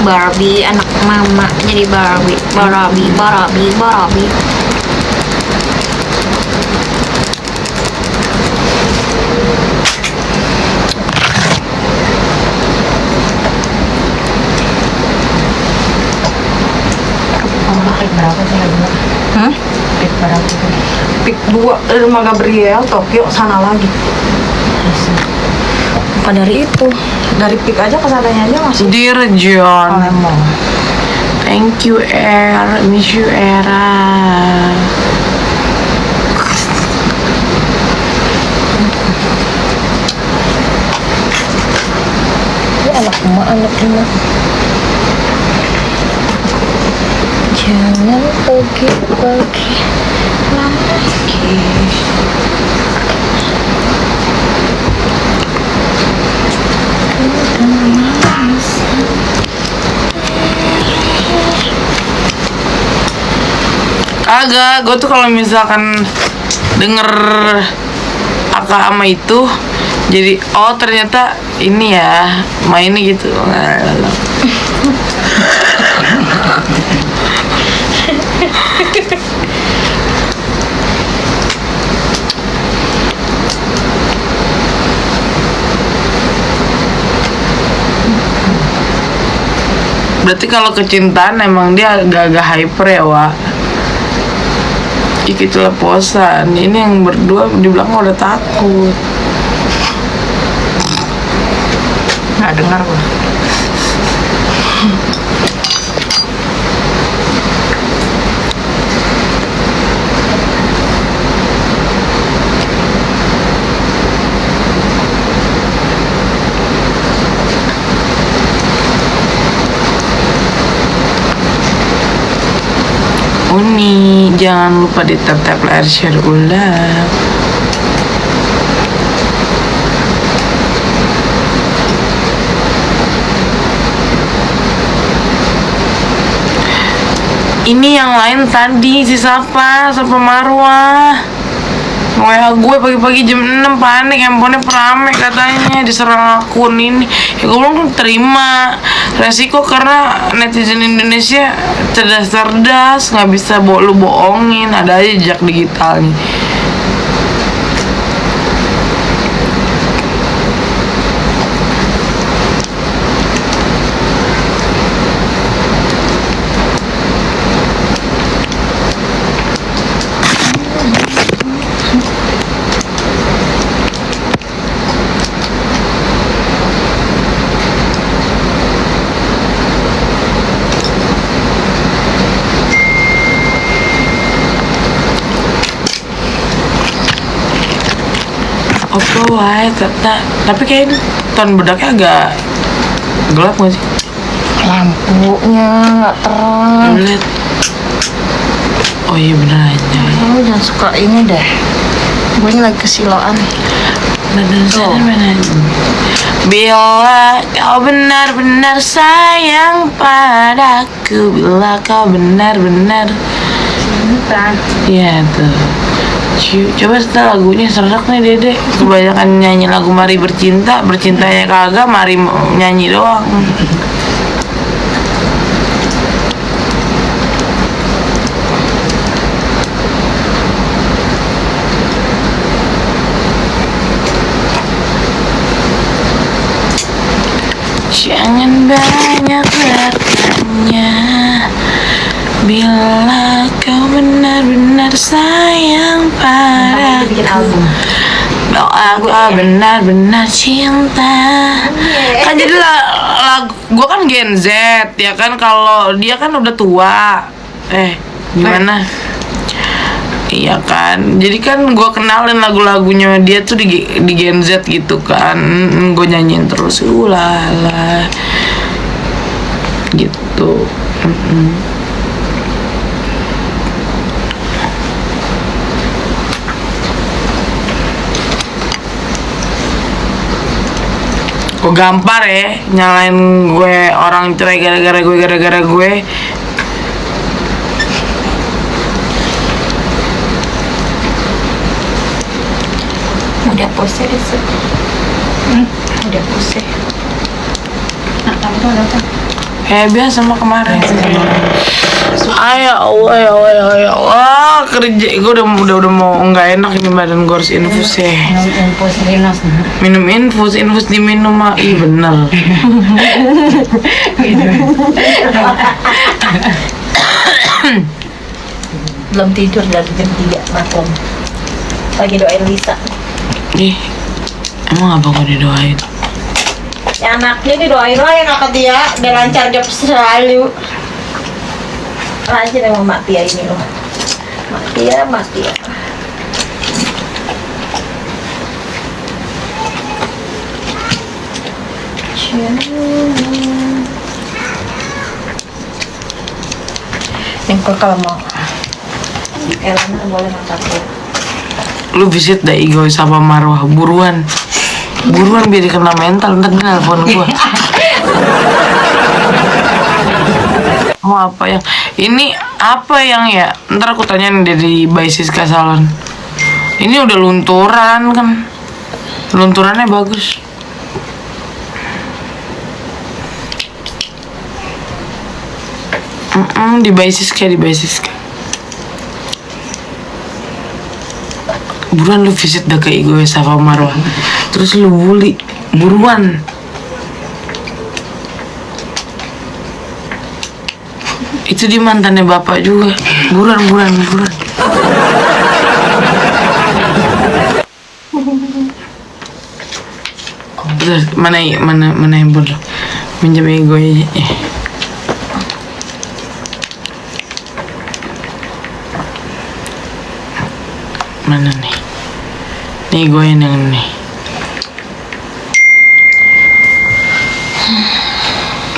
Barbie, anak mama jadi Barbie. Pik berapa sih lagunya? Pik berapa tuh? Pik 2 rumah Gabriel, Tokyo, sana lagi. Apa dari itu? Dari Pik aja ke sananya aja masih Dear John, Palembang. thank you miss you Era. Ini anak emak. Jangan pergi lagi. Agak, gue tuh kalau misalkan denger Aka sama itu, jadi oh ternyata ini ya mainnya gitu. Berarti kalau kecintaan emang dia agak-agak hyper ya, Wak. Itulah posan. Ini yang berdua di belakang udah takut. Nggak dengar gua. Uni, jangan lupa di tap layar share ulang. Ini yang lain tadi si Sapa Marwah. WA gue pagi-pagi jam 6 panik, handphonenya rame katanya diserang akun ini. Ya gue belum terima resiko karena netizen Indonesia cerdas, nggak bisa lu bohongin, ada aja jejak digitalnya. Apa wae tapi kayak ton bedaknya agak gelap nggak sih? Lampunya nggak terang. Lihat. Oh iya bener aja. Kamu jangan suka ini deh. Gue ini lagi kesiloan. Badan saya mana? Bila kau benar-benar sayang padaku, bila kau benar-benar Cinta. iya tuh. Coba setelah lagunya serak nih Dede. Kebanyakan nyanyi lagu Mari Bercinta, bercintanya kagak, mari nyanyi doang. Jangan banyak bertanya, bila kau benar-benar sayang padaku, Bikin album. aku benar-benar cinta. Kan jadi lagu gue kan Gen Z ya kan, kalau dia kan udah tua. Gimana? Iya kan, jadi kan gue kenalin lagu-lagunya dia tuh di Gen Z gitu kan, gue nyanyiin terus, lala, gitu. Gue gampar ya nyalain gue orang cerai gara-gara gue. Udah pose deh. Udah pose. Nah, kamu tuh ada apa? Kayak biasa sama kemarin. Ayo Allah, ya Allah, ya Allah, kerja gue udah mau nggak enak ini badan, gue harus infus ya. Infus Rinos. Minum infus diminum mah, iya bener. Belum tidur dari jam 3 malam. Lagi doain Lisa. Ih, emang apa gue didoain? Ya anaknya didoain lah yang kata dia udah lancar job selalu. Lanjut sama Mak Tia ini loh. Mak Tia. Yang kalau mau Elena boleh makan ya. Lu visit dah Igo sama Marwah, buruan biar dikena mental, ntar dia nelfon gua. Oh apa yang ini, apa yang ya, ntar aku tanyain dari Siska Salon. Ini udah lunturan kan, lunturannya bagus. Di Siska. Buruan lu visit dah ke Igo sama Marwah, terus lu bully, buruan. Itu di mantannya bapak juga. Buruan. Terus mana yang bodoh? Minjem Ego aja. Mana nih? Nih gue yang nih.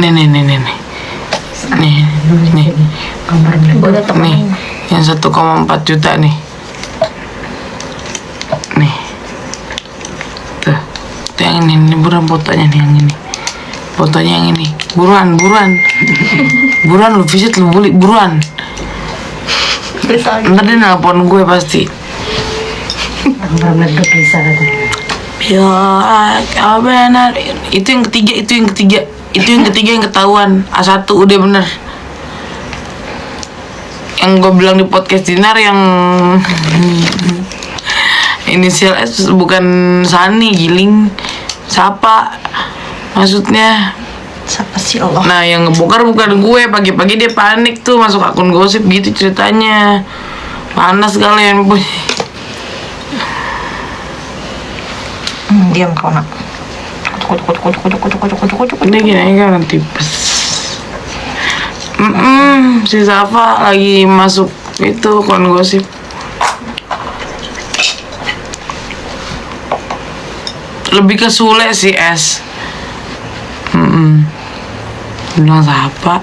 Nih. Nih. Boleh temen. Nih, yang 1,4 juta nih. Nih. Tuh yang ini buruan fotonya nih, yang ini. Fotonya yang ini. Buruan. Buruan lu visit, lu bully, buruan. Ntar dia nelpon gue pasti. Meledak bisa kata. Ya, benar. Itu yang ketiga yang ketahuan. A1 udah bener. Yang gue bilang di podcast Dinar yang inisial S bukan Sani, Giling. Siapa maksudnya? Siapa sih Allah? Nah, yang ngebongkar bukan gue. Pagi-pagi dia panik tuh, masuk akun gosip gitu ceritanya. Panas kalian punya. Diam kau nak. Ini gini kan tipes. Si Safa lagi masuk itu akun gosip. Lebih ke Sule sih S. Bilang Safa.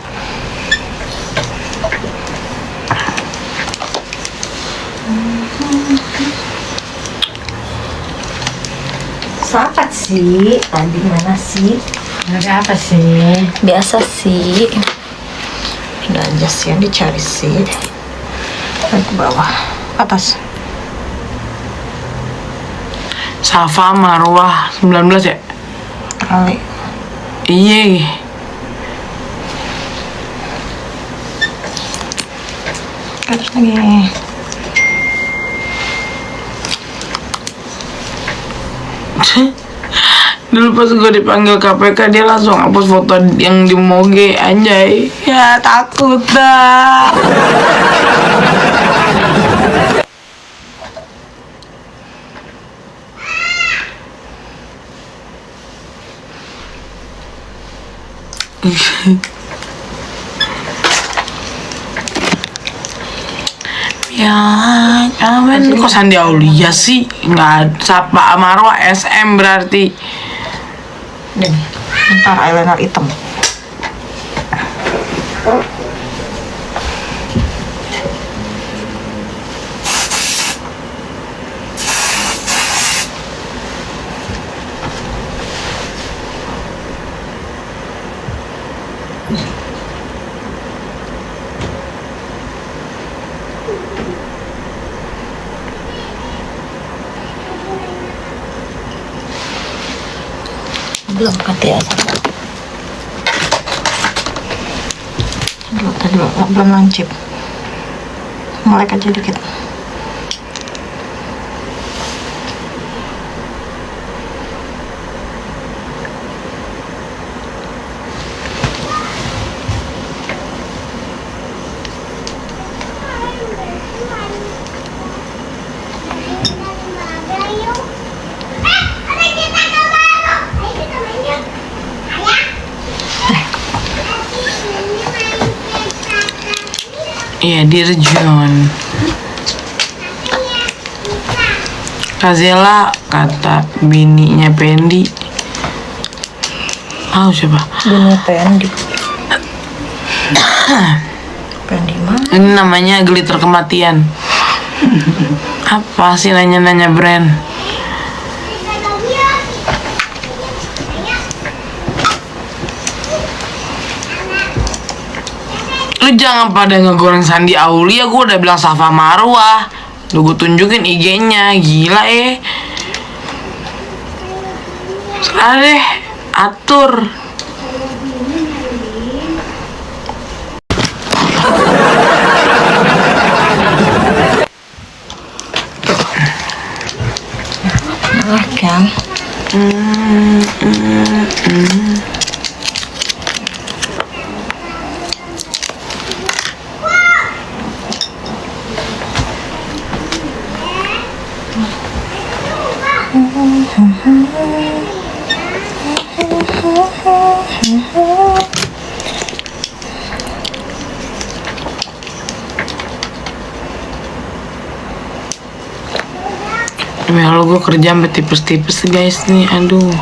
Siapa sih? Tadi mana sih? Ada apa sih? Biasa sih. Udah aja sih yang dicari sih. Ke bawah, atas. Safa Marwah 19 ya? Kali. Iya. Terus lagi. Dulu pas gue dipanggil KPK dia langsung hapus foto yang di Moge, anjay. Ya takut dah. Ya, amin. Kok Sandi Aulia sih? Nggak, Sapa Marwah SM berarti. Nih, ntar eyeliner hitam. Belum kata ya. belum lancip. Melek aja dikit. Iya, Dirjon. Kazela kata bininya Pendi. Siapa? Bini Pendi. Pendi mah? Ini namanya glitter kematian. Apa sih nanya-nanya brand? Lu jangan pada ngegoreng Sandi Aulia, gue udah bilang Safa Marwah. Lu gue tunjukin IG-nya, gila Serah deh, atur. Kan? Demi Allah gue kerja sampai tipes-tipes guys nih, aduh.